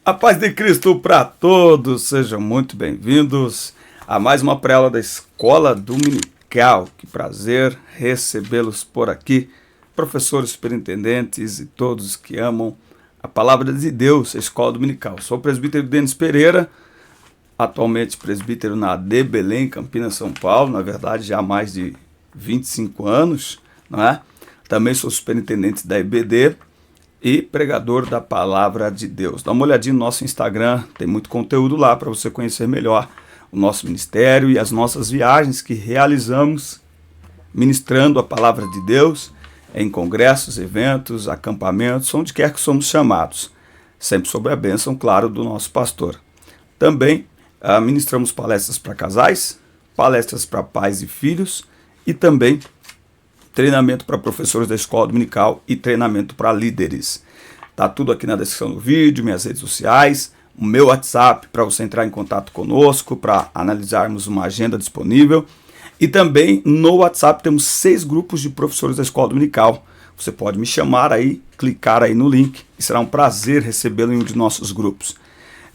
A paz de Cristo para todos, sejam muito bem-vindos a mais uma pré-aula da Escola Dominical. Que prazer recebê-los por aqui, professores, superintendentes e todos que amam a palavra de Deus, a Escola Dominical. Sou o presbítero Denis Pereira, atualmente presbítero na AD Belém, Campinas, São Paulo, na verdade já há mais de 25 anos, não é? Também sou superintendente da EBD e pregador da palavra de Deus. Dá uma olhadinha no nosso Instagram, tem muito conteúdo lá para você conhecer melhor o nosso ministério e as nossas viagens que realizamos ministrando a palavra de Deus em congressos, eventos, acampamentos, onde quer que somos chamados, sempre sob a bênção, claro, do nosso pastor. Também ministramos palestras para casais, palestras para pais e filhos e também treinamento para professores da escola dominical e treinamento para líderes. Tá tudo aqui na descrição do vídeo, minhas redes sociais, o meu WhatsApp para você entrar em contato conosco, para analisarmos uma agenda disponível. E também no WhatsApp temos 6 grupos de professores da escola dominical. Você pode me chamar aí, clicar aí no link e será um prazer recebê-lo em um de nossos grupos.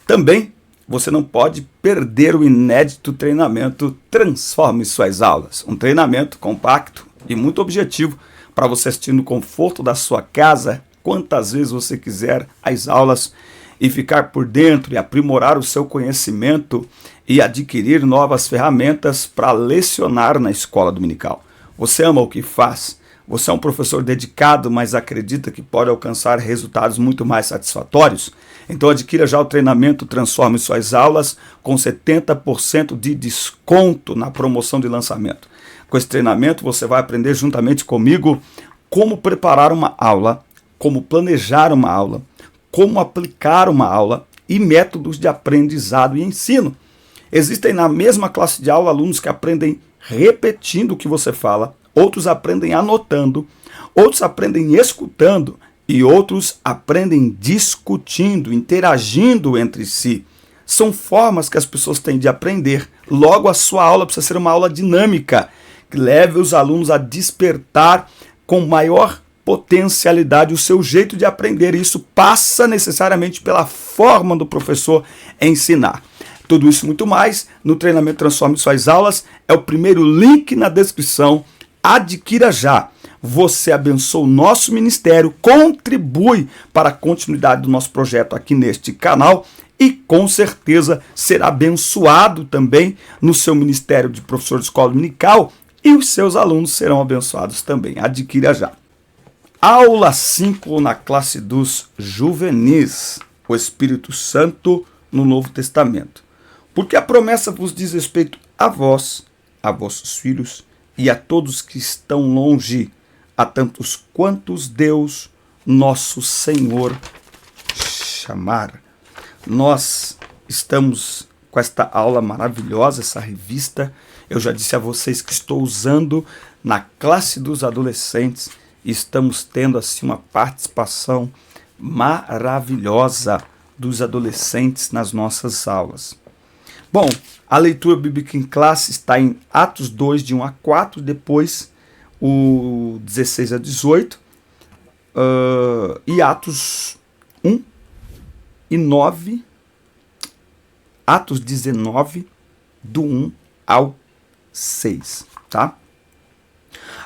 Também você não pode perder o inédito treinamento Transforme Suas Aulas. Um treinamento compacto e muito objetivo para você assistir no conforto da sua casa, quantas vezes você quiser as aulas e ficar por dentro e aprimorar o seu conhecimento e adquirir novas ferramentas para lecionar na escola dominical. Você ama o que faz? Você é um professor dedicado, mas acredita que pode alcançar resultados muito mais satisfatórios? Então adquira já o treinamento Transforme Suas Aulas com 70% de desconto na promoção de lançamento. Com esse treinamento você vai aprender juntamente comigo como preparar uma aula, como planejar uma aula, como aplicar uma aula e métodos de aprendizado e ensino. Existem na mesma classe de aula alunos que aprendem repetindo o que você fala, outros aprendem anotando, outros aprendem escutando e outros aprendem discutindo, interagindo entre si. São formas que as pessoas têm de aprender. Logo, a sua aula precisa ser uma aula dinâmica, que leve os alunos a despertar com maior potencialidade o seu jeito de aprender. Isso passa necessariamente pela forma do professor ensinar. Tudo isso e muito mais no treinamento Transforme Suas Aulas. É o primeiro link na descrição. Adquira já. Você abençoa o nosso ministério, contribui para a continuidade do nosso projeto aqui neste canal e com certeza será abençoado também no seu ministério de professor de escola dominical e os seus alunos serão abençoados também. Adquira já. Aula 5 na classe dos juvenis, o Espírito Santo no Novo Testamento. Porque a promessa vos diz respeito a vós, a vossos filhos e a todos que estão longe, a tantos quantos Deus, nosso Senhor, chamar. Nós estamos com esta aula maravilhosa, essa revista. Eu já disse a vocês que estou usando na classe dos adolescentes e estamos tendo assim uma participação maravilhosa dos adolescentes nas nossas aulas. Bom, a leitura bíblica em classe está em Atos 2, de 1 a 4, depois o 16 a 18, e Atos 1 e 9, Atos 19, do 1 ao 6, tá?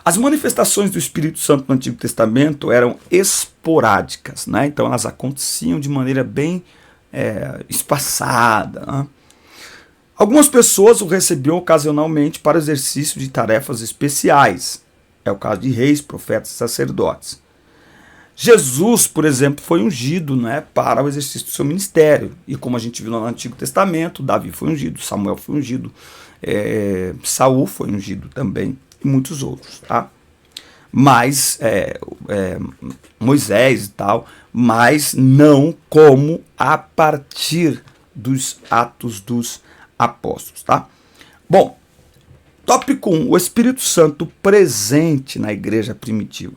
As manifestações do Espírito Santo no Antigo Testamento eram esporádicas, né? Então elas aconteciam de maneira bem espaçada, né? Algumas pessoas o recebiam ocasionalmente para o exercício de tarefas especiais. É o caso de reis, profetas e sacerdotes. Jesus, por exemplo, foi ungido, né, para o exercício do seu ministério. E como a gente viu no Antigo Testamento, Davi foi ungido, Samuel foi ungido, Saul foi ungido também e muitos outros, tá? Mas Moisés e tal, mas não como a partir dos Atos dos Apóstolos, tá? Bom, tópico 1, o Espírito Santo presente na igreja primitiva.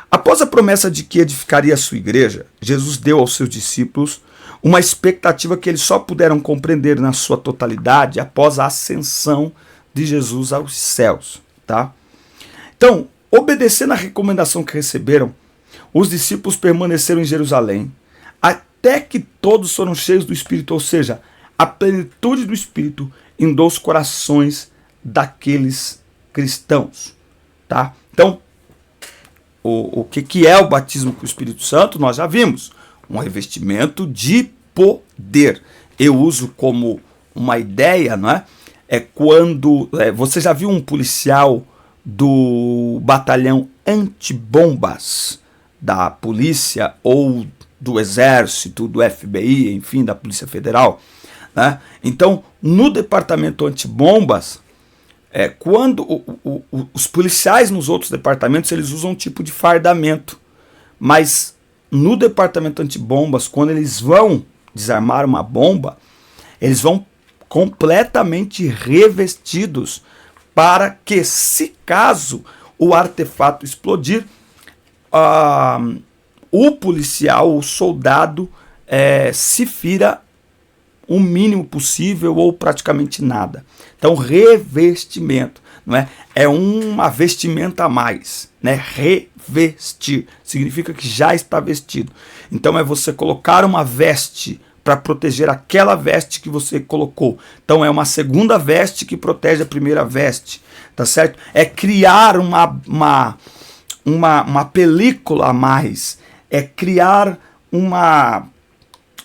Após a promessa de que edificaria a sua igreja, Jesus deu aos seus discípulos uma expectativa que eles só puderam compreender na sua totalidade após a ascensão de Jesus aos céus, tá? Então, obedecendo a recomendação que receberam, os discípulos permaneceram em Jerusalém até que todos foram cheios do Espírito, ou seja, a plenitude do Espírito inundou os corações daqueles cristãos, tá? Então, o que é o batismo com o Espírito Santo? Nós já vimos, um revestimento de poder. Eu uso como uma ideia, não é? É quando você já viu um policial do batalhão antibombas da polícia ou do exército, do FBI, enfim, da Polícia Federal, né? Então, no departamento antibombas, quando os policiais nos outros departamentos, eles usam um tipo de fardamento, mas no departamento antibombas, quando eles vão desarmar uma bomba, eles vão completamente revestidos para que, se caso o artefato explodir, o policial, o soldado, se fira o mínimo possível ou praticamente nada. Então, revestimento, não é? É uma vestimenta a mais, né? Revestir significa que já está vestido. Então, é você colocar uma veste para proteger aquela veste que você colocou. Então, é uma segunda veste que protege a primeira veste, tá certo? É criar uma película a mais, é criar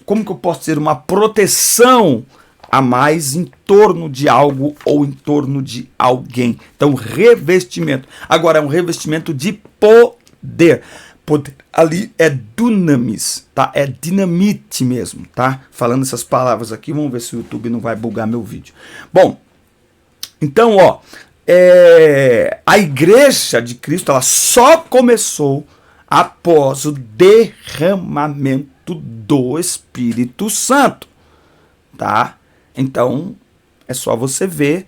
como que eu posso dizer, uma proteção a mais em torno de algo ou em torno de alguém. Então, revestimento. Agora, é um revestimento de poder. Poder ali é dunamis, tá? É dinamite mesmo, tá? Falando essas palavras aqui, vamos ver se o YouTube não vai bugar meu vídeo. Bom, então, a igreja de Cristo, ela só começou após o derramamento do Espírito Santo, tá? Então, é só você ver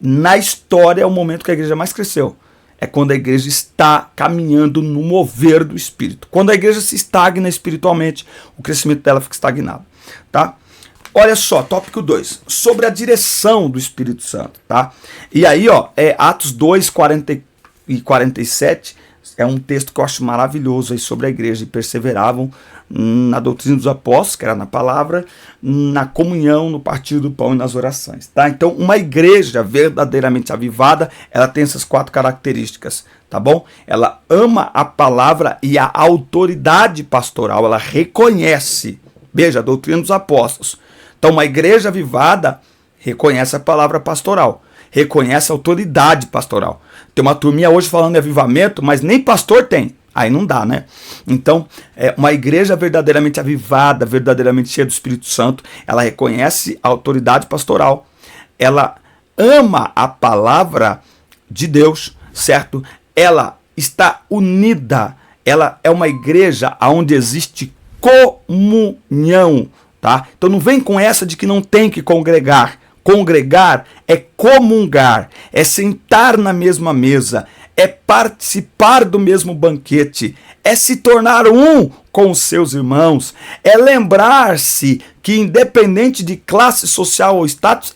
na história o momento que a igreja mais cresceu. É quando a igreja está caminhando no mover do Espírito. Quando a igreja se estagna espiritualmente, o crescimento dela fica estagnado, tá? Olha só, tópico 2, sobre a direção do Espírito Santo, tá? E aí, Atos 2, 40 e 47, é um texto que eu acho maravilhoso aí sobre a igreja, e perseveravam na doutrina dos apóstolos, que era na palavra, na comunhão, no partir do pão e nas orações, tá? Então, uma igreja verdadeiramente avivada, ela tem essas 4 características, tá bom? Ela ama a palavra e a autoridade pastoral, ela reconhece, veja, a doutrina dos apóstolos. Então, uma igreja avivada reconhece a palavra pastoral, reconhece a autoridade pastoral. Tem uma turminha hoje falando de avivamento, mas nem pastor tem. Aí não dá, né? Então, uma igreja verdadeiramente avivada, verdadeiramente cheia do Espírito Santo, ela reconhece a autoridade pastoral, ela ama a palavra de Deus, certo? Ela está unida, ela é uma igreja onde existe comunhão, tá? Então não vem com essa de que não tem que congregar. Congregar é comungar, é sentar na mesma mesa, é participar do mesmo banquete, é se tornar um com os seus irmãos, é lembrar-se que, independente de classe social ou status,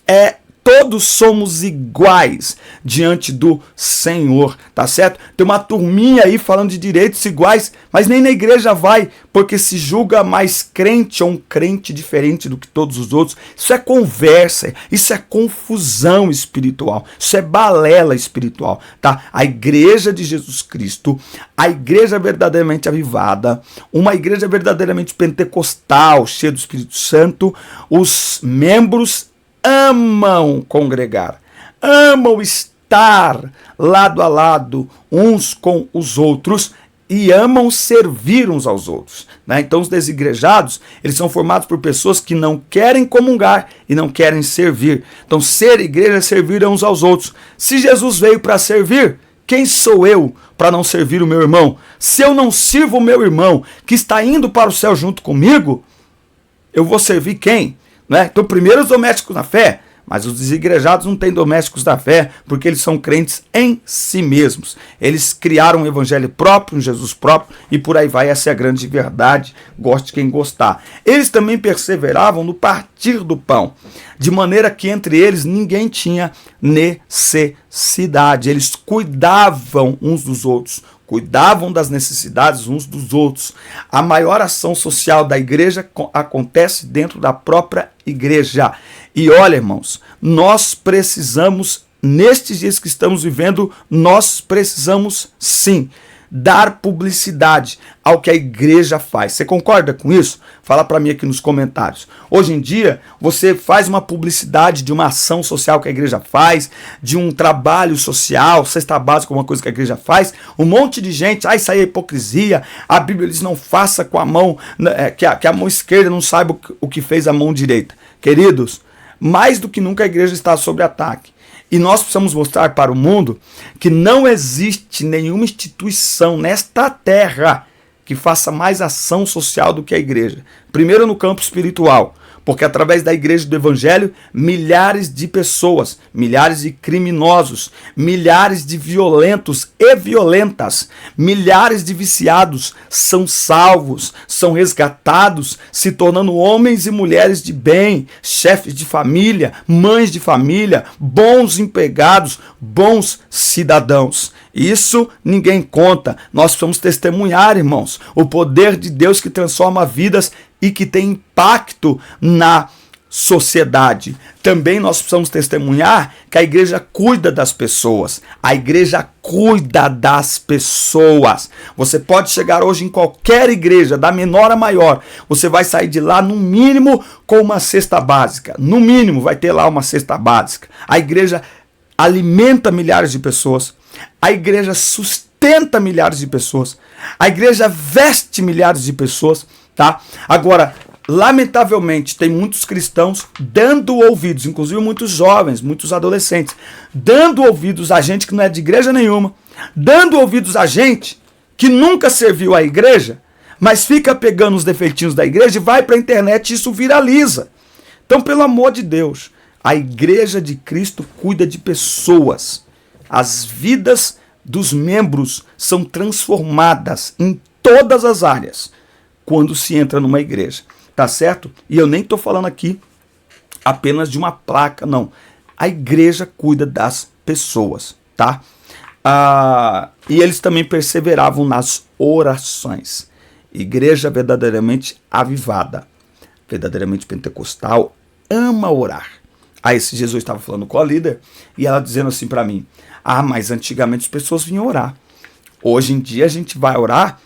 todos somos iguais diante do Senhor, tá certo? Tem uma turminha aí falando de direitos iguais, mas nem na igreja vai, porque se julga mais crente ou um crente diferente do que todos os outros. Isso é conversa, isso é confusão espiritual, isso é balela espiritual, tá? A igreja de Jesus Cristo, a igreja verdadeiramente avivada, uma igreja verdadeiramente pentecostal, cheia do Espírito Santo, os membros amam congregar, amam estar lado a lado uns com os outros e amam servir uns aos outros, né? Então os desigrejados, eles são formados por pessoas que não querem comungar e não querem servir. Então ser igreja é servir uns aos outros. Se Jesus veio para servir, quem sou eu para não servir o meu irmão? Se eu não sirvo o meu irmão que está indo para o céu junto comigo, eu vou servir quem? Né? Então, primeiro os domésticos na fé, mas os desigrejados não têm domésticos da fé, porque eles são crentes em si mesmos. Eles criaram um evangelho próprio, um Jesus próprio, e por aí vai, essa é a grande verdade, goste quem gostar. Eles também perseveravam no partir do pão, de maneira que entre eles ninguém tinha necessidade. Eles cuidavam uns dos outros cuidavam das necessidades uns dos outros. A maior ação social da igreja acontece dentro da própria igreja. E olha, irmãos, nós precisamos, nestes dias que estamos vivendo, nós precisamos sim dar publicidade ao que a igreja faz. Você concorda com isso? Fala para mim aqui nos comentários. Hoje em dia, você faz uma publicidade de uma ação social que a igreja faz, de um trabalho social, cesta básica, uma coisa que a igreja faz. Um monte de gente, isso aí é hipocrisia. A Bíblia diz não faça com a mão, que a mão esquerda não saiba o que fez a mão direita. Queridos, mais do que nunca a igreja está sob ataque. E nós precisamos mostrar para o mundo que não existe nenhuma instituição nesta terra que faça mais ação social do que a igreja. Primeiro no campo espiritual, porque através da igreja do evangelho, milhares de pessoas, milhares de criminosos, milhares de violentos e violentas, milhares de viciados são salvos, são resgatados, se tornando homens e mulheres de bem, chefes de família, mães de família, bons empregados, bons cidadãos. Isso ninguém conta. Nós precisamos testemunhar, irmãos, o poder de Deus que transforma vidas e que tem impacto na sociedade. Também nós precisamos testemunhar que a igreja cuida das pessoas. A igreja cuida das pessoas. Você pode chegar hoje em qualquer igreja, da menor a maior. Você vai sair de lá, no mínimo, com uma cesta básica. No mínimo, vai ter lá uma cesta básica. A igreja alimenta milhares de pessoas. A igreja sustenta milhares de pessoas. A igreja veste milhares de pessoas. Tá? Agora, lamentavelmente, tem muitos cristãos dando ouvidos, inclusive muitos jovens, muitos adolescentes, dando ouvidos a gente que não é de igreja nenhuma, dando ouvidos a gente que nunca serviu à igreja, mas fica pegando os defeitinhos da igreja e vai para a internet e isso viraliza. Então, pelo amor de Deus, a igreja de Cristo cuida de pessoas. As vidas dos membros são transformadas em todas as áreas quando se entra numa igreja, tá certo? E eu nem estou falando aqui apenas de uma placa, não. A igreja cuida das pessoas, tá? E eles também perseveravam nas orações. Igreja verdadeiramente avivada, verdadeiramente pentecostal, ama orar. Aí esse Jesus estava falando com a líder e ela dizendo assim para mim, mas antigamente as pessoas vinham orar. Hoje em dia a gente vai orar,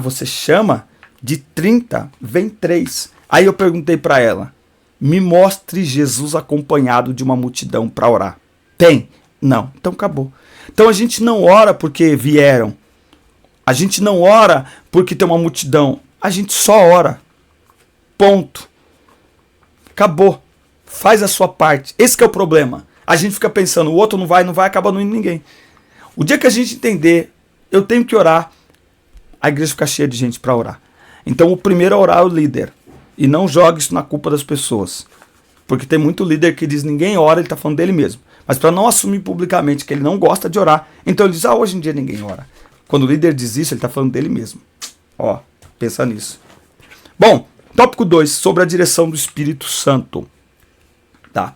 você chama de 30, vem 3. Aí eu perguntei para ela, me mostre Jesus acompanhado de uma multidão para orar. Tem? Não. Então acabou. Então a gente não ora porque vieram. A gente não ora porque tem uma multidão. A gente só ora. Ponto. Acabou. Faz a sua parte. Esse que é o problema. A gente fica pensando, o outro não vai, acaba não indo ninguém. O dia que a gente entender, eu tenho que orar, a igreja fica cheia de gente para orar. Então o primeiro a orar é o líder. E não jogue isso na culpa das pessoas. Porque tem muito líder que diz, ninguém ora, ele está falando dele mesmo. Mas para não assumir publicamente que ele não gosta de orar, então ele diz, hoje em dia ninguém ora. Quando o líder diz isso, ele está falando dele mesmo. Pensa nisso. Bom, tópico 2, sobre a direção do Espírito Santo. Tá.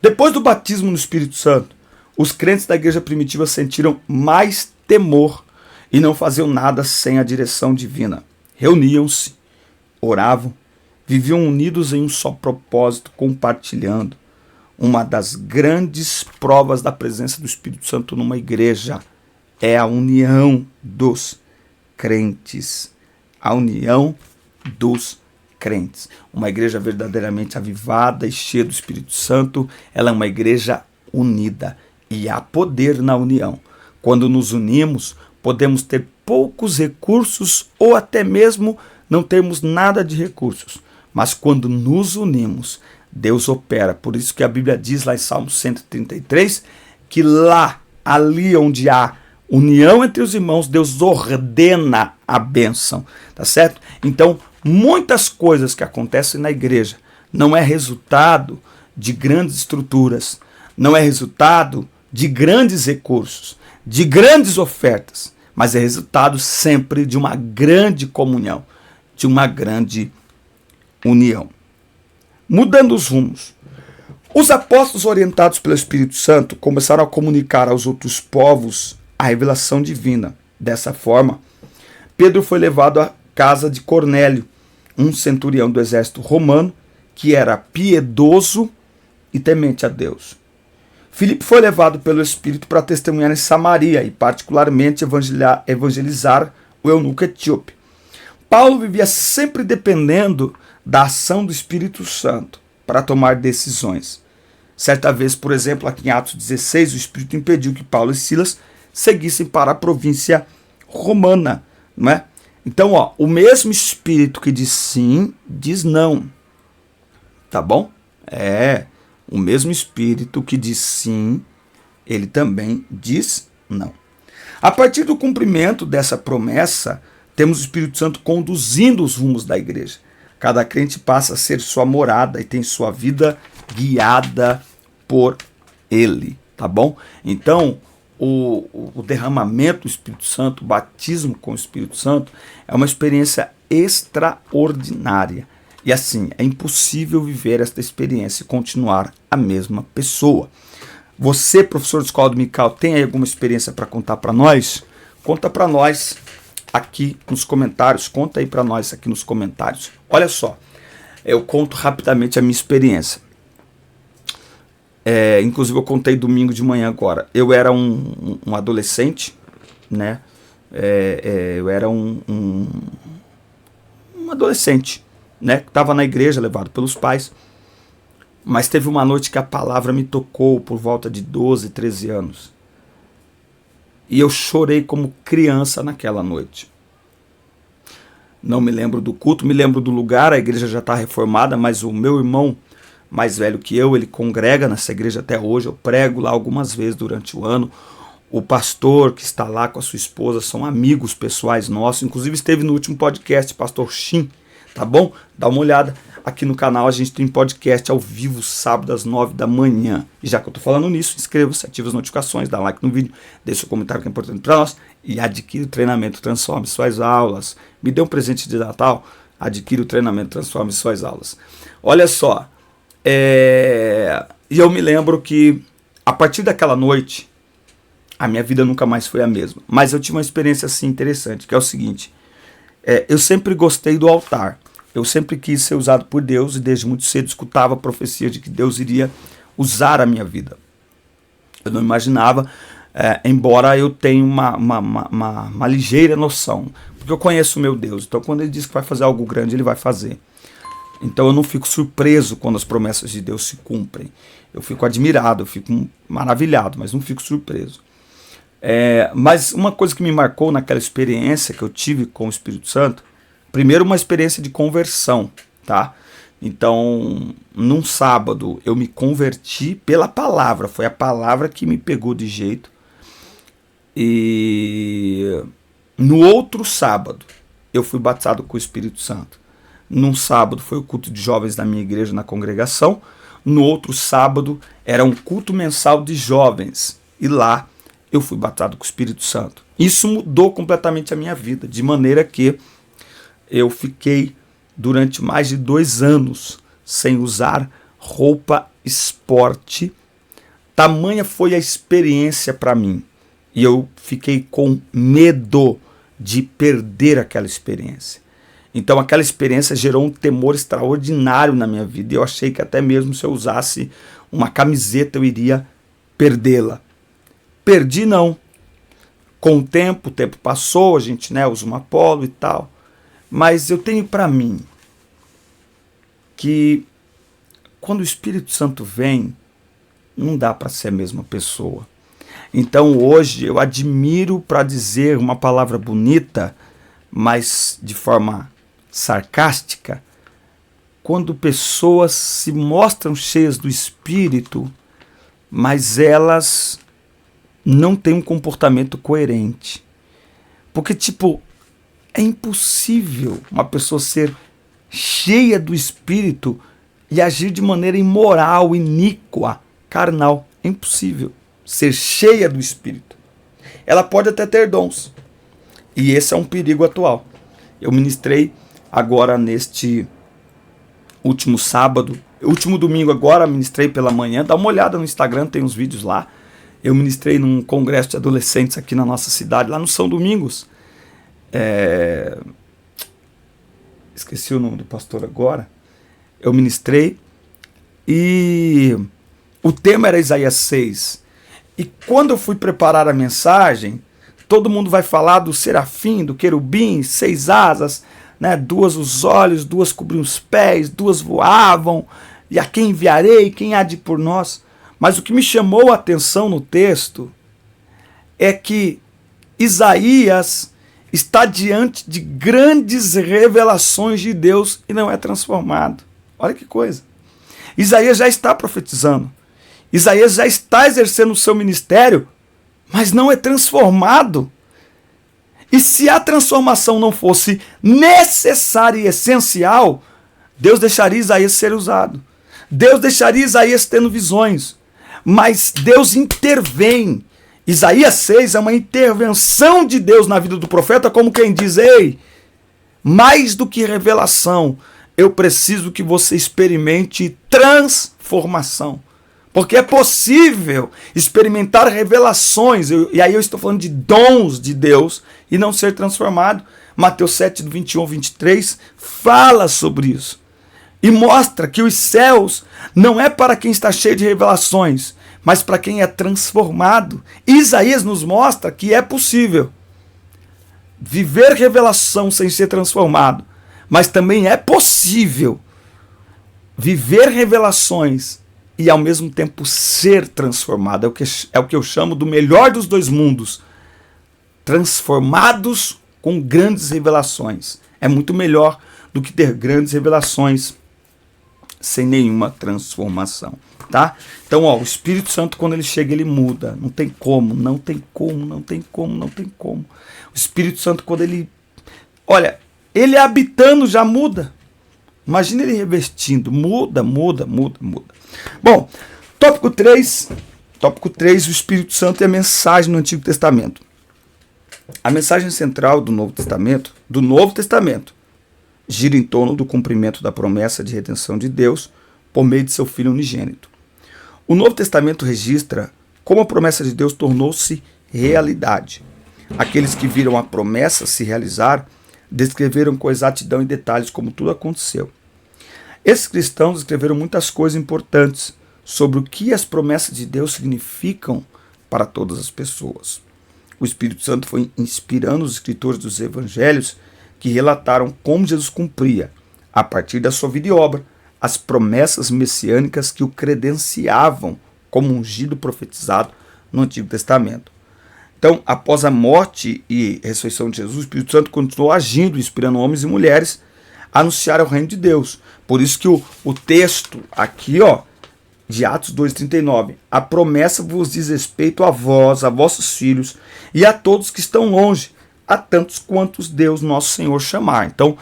Depois do batismo no Espírito Santo, os crentes da igreja primitiva sentiram mais temor e não faziam nada sem a direção divina. Reuniam-se, oravam, viviam unidos em um só propósito, compartilhando. Uma das grandes provas da presença do Espírito Santo numa igreja é a união dos crentes. A união dos crentes. Uma igreja verdadeiramente avivada e cheia do Espírito Santo, ela é uma igreja unida. E há poder na união. Quando nos unimos, podemos ter poucos recursos ou até mesmo não termos nada de recursos. Mas quando nos unimos, Deus opera. Por isso que a Bíblia diz lá em Salmo 133, que ali onde há união entre os irmãos, Deus ordena a bênção. Tá certo? Então, muitas coisas que acontecem na igreja não é resultado de grandes estruturas, não é resultado de grandes recursos, de grandes ofertas, mas é resultado sempre de uma grande comunhão, de uma grande união. Mudando os rumos. Os apóstolos, orientados pelo Espírito Santo, começaram a comunicar aos outros povos a revelação divina. dessa forma, Pedro foi levado à casa de Cornélio, um centurião do exército romano, que era piedoso e temente a Deus. Filipe foi levado pelo Espírito para testemunhar em Samaria e particularmente evangelizar o eunuco etíope. Paulo vivia sempre dependendo da ação do Espírito Santo para tomar decisões. Certa vez, por exemplo, aqui em Atos 16, o Espírito impediu que Paulo e Silas seguissem para a província romana, não é? Então, o mesmo Espírito que diz sim, diz não. Tá bom? O mesmo Espírito que diz sim, ele também diz não. A partir do cumprimento dessa promessa, temos o Espírito Santo conduzindo os rumos da igreja. Cada crente passa a ser sua morada e tem sua vida guiada por ele, tá bom? Então, o derramamento do Espírito Santo, o batismo com o Espírito Santo, é uma experiência extraordinária. E assim, é impossível viver esta experiência e continuar a mesma pessoa. Você, professor de escola dominical, tem aí alguma experiência para contar para nós? Conta para nós aqui nos comentários, conta aí para nós aqui nos comentários. Olha só, eu conto rapidamente a minha experiência. Inclusive eu contei domingo de manhã agora. Eu era um adolescente, né? Eu era um adolescente, né? Que estava na igreja, levado pelos pais. Mas teve uma noite que a palavra me tocou por volta de 12, 13 anos. E eu chorei como criança naquela noite. Não me lembro do culto, me lembro do lugar, a igreja já está reformada, mas o meu irmão mais velho que eu, ele congrega nessa igreja até hoje, eu prego lá algumas vezes durante o ano. O pastor que está lá com a sua esposa são amigos pessoais nossos, inclusive esteve no último podcast, pastor Shin, tá bom? Dá uma olhada aqui no canal, a gente tem podcast ao vivo sábado às 9 da manhã. E já que eu tô falando nisso, inscreva-se, ative as notificações, dá like no vídeo, deixe seu comentário que é importante para nós e adquire o treinamento Transforme Suas Aulas. Me dê um presente de Natal, adquire o treinamento Transforme Suas Aulas. Olha só, e eu me lembro que a partir daquela noite, a minha vida nunca mais foi a mesma. Mas eu tive uma experiência assim interessante, que é o seguinte, eu sempre gostei do altar. Eu sempre quis ser usado por Deus e desde muito cedo escutava a profecia de que Deus iria usar a minha vida. Eu não imaginava, embora eu tenha uma ligeira noção, porque eu conheço o meu Deus. Então quando ele diz que vai fazer algo grande, ele vai fazer. Então eu não fico surpreso quando as promessas de Deus se cumprem. Eu fico admirado, eu fico maravilhado, mas não fico surpreso. Mas uma coisa que me marcou naquela experiência que eu tive com o Espírito Santo, primeiro uma experiência de conversão, tá? Então, num sábado eu me converti pela palavra, foi a palavra que me pegou de jeito. E no outro sábado eu fui batizado com o Espírito Santo. Num sábado foi o culto de jovens da minha igreja na congregação, no outro sábado era um culto mensal de jovens e lá eu fui batizado com o Espírito Santo. Isso mudou completamente a minha vida, de maneira que eu fiquei durante mais de 2 anos sem usar roupa esporte. Tamanha foi a experiência para mim. E eu fiquei com medo de perder aquela experiência. Então aquela experiência gerou um temor extraordinário na minha vida. E eu achei que até mesmo se eu usasse uma camiseta eu iria perdê-la. Perdi não. Com o tempo passou, a gente usa uma polo e tal. Mas eu tenho para mim que quando o Espírito Santo vem, não dá para ser a mesma pessoa. Então hoje eu admiro, para dizer uma palavra bonita, mas de forma sarcástica, quando pessoas se mostram cheias do Espírito, mas elas não têm um comportamento coerente. Porque é impossível uma pessoa ser cheia do Espírito e agir de maneira imoral, iníqua, carnal. É impossível ser cheia do Espírito. Ela pode até ter dons. E esse é um perigo atual. Eu ministrei agora neste último sábado, último domingo agora, ministrei pela manhã. Dá uma olhada no Instagram, tem uns vídeos lá. Eu ministrei num congresso de adolescentes aqui na nossa cidade, lá no São Domingos. Esqueci o nome do pastor agora. Eu ministrei e o tema era Isaías 6. E quando eu fui preparar a mensagem, todo mundo vai falar do serafim, do querubim, 6 asas, né? 2 os olhos, 2 cobriam os pés, 2 voavam, e a quem enviarei, quem há de ir por nós? Mas o que me chamou a atenção no texto é que Isaías está diante de grandes revelações de Deus e não é transformado. Olha que coisa. Isaías já está profetizando. Isaías já está exercendo o seu ministério, mas não é transformado. E se a transformação não fosse necessária e essencial, Deus deixaria Isaías ser usado. Deus deixaria Isaías tendo visões. Mas Deus intervém. Isaías 6 é uma intervenção de Deus na vida do profeta, como quem diz: ei, mais do que revelação, eu preciso que você experimente transformação. Porque é possível experimentar revelações, e aí eu estou falando de dons de Deus, e não ser transformado. Mateus 7, do 21 ao 23, fala sobre isso. E mostra que os céus não é para quem está cheio de revelações, mas para quem é transformado. Isaías nos mostra que é possível viver revelação sem ser transformado, mas também é possível viver revelações e ao mesmo tempo ser transformado. É o que eu chamo do melhor dos dois mundos. Transformados com grandes revelações. É muito melhor do que ter grandes revelações sem nenhuma transformação, tá? Então, o Espírito Santo, quando ele chega, ele muda. Não tem como. O Espírito Santo, quando ele... Olha, ele habitando já muda. Imagina ele revestindo. Muda. Bom, tópico 3, o Espírito Santo e a mensagem no Antigo Testamento. A mensagem central do Novo Testamento, gira em torno do cumprimento da promessa de redenção de Deus por meio de seu Filho unigênito. O Novo Testamento registra como a promessa de Deus tornou-se realidade. Aqueles que viram a promessa se realizar descreveram com exatidão e detalhes como tudo aconteceu. Esses cristãos escreveram muitas coisas importantes sobre o que as promessas de Deus significam para todas as pessoas. O Espírito Santo foi inspirando os escritores dos evangelhos que relataram como Jesus cumpria, a partir da sua vida e obra, as promessas messiânicas que o credenciavam como ungido profetizado no Antigo Testamento. Então, após a morte e ressurreição de Jesus, o Espírito Santo continuou agindo, inspirando homens e mulheres a anunciar o reino de Deus. Por isso que o texto aqui, de Atos 2,39, a promessa vos diz respeito a vós, a vossos filhos e a todos que estão longe, a tantos quantos Deus nosso Senhor chamar. Então,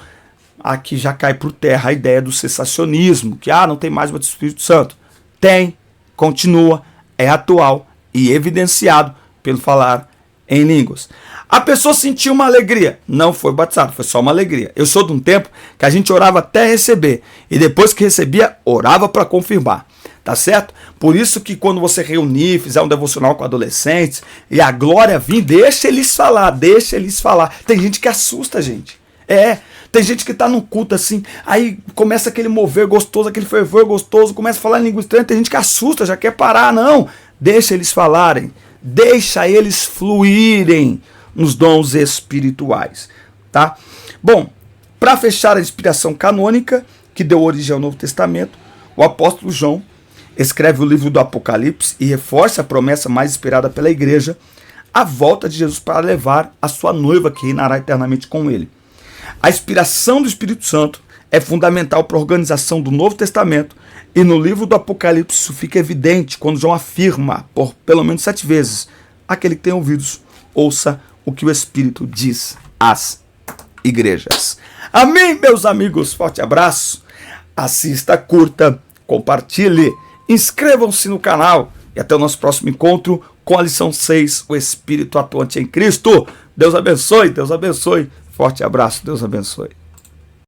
aqui já cai por terra a ideia do cessacionismo, que não tem mais o Espírito Santo. Tem, continua, é atual e evidenciado pelo falar em línguas. A pessoa sentiu uma alegria, não foi batizado, foi só uma alegria. Eu sou de um tempo que a gente orava até receber, e depois que recebia, orava para confirmar. Tá certo? Por isso que quando você reunir, fizer um devocional com adolescentes e a glória vir, deixa eles falar. Tem gente que assusta, gente. Tem gente que tá num culto assim, aí começa aquele mover gostoso, aquele fervor gostoso, começa a falar em língua estranha, tem gente que assusta, já quer parar. Não, deixa eles falarem, deixa eles fluírem nos dons espirituais, tá? Bom, para fechar a inspiração canônica que deu origem ao Novo Testamento, o apóstolo João escreve o livro do Apocalipse e reforça a promessa mais esperada pela igreja, a volta de Jesus para levar a sua noiva que reinará eternamente com ele. A inspiração do Espírito Santo é fundamental para a organização do Novo Testamento, e no livro do Apocalipse isso fica evidente quando João afirma, por pelo menos 7 vezes, aquele que tem ouvidos, ouça o que o Espírito diz às igrejas. Amém, meus amigos, forte abraço, assista, curta, compartilhe, inscrevam-se no canal e até o nosso próximo encontro com a lição 6, o Espírito atuante em Cristo. Deus abençoe, forte abraço, Deus abençoe.